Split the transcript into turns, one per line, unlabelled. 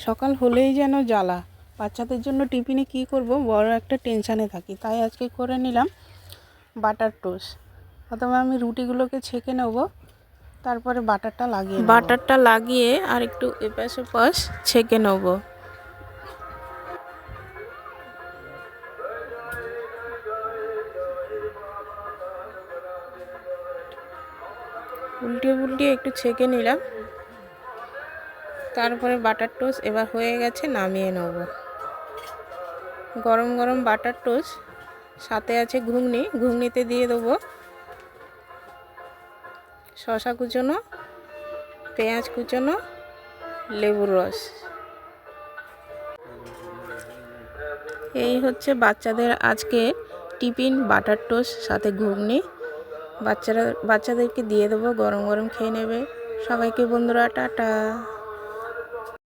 সকাল হলেই যেন জ্বালা। বাচ্চাদের জন্য টিফিনে কি করব বড় একটা টেনশানে থাকি। তাই আজকে করে নিলাম বাটার টোস্ট। প্রথমে আমি রুটিগুলোকে ছেঁকে নেব, তারপরে বাটারটা লাগিয়ে আর একটু এপাশ ওপাশ ছেঁকে নেব। উল্টিয়ে একটু ছেঁকে নিলাম, তারপরে বাটার টোস্ট এবার হয়ে গেছে, নামিয়ে নেব। গরম গরম বাটার টোস্ট, সাথে আছে ঘুগনি। ঘুগনিতে দিয়ে দেবো শসা কুচোনো, পেঁয়াজ কুচোনো, লেবুর রস। এই হচ্ছে বাচ্চাদের আজকে টিফিন, বাটার টোস্ট সাথে ঘুগনি। বাচ্চাদেরকে দিয়ে দেবো, গরম গরম খেয়ে নেবে। সবাইকে বন্ধুরা টাটা।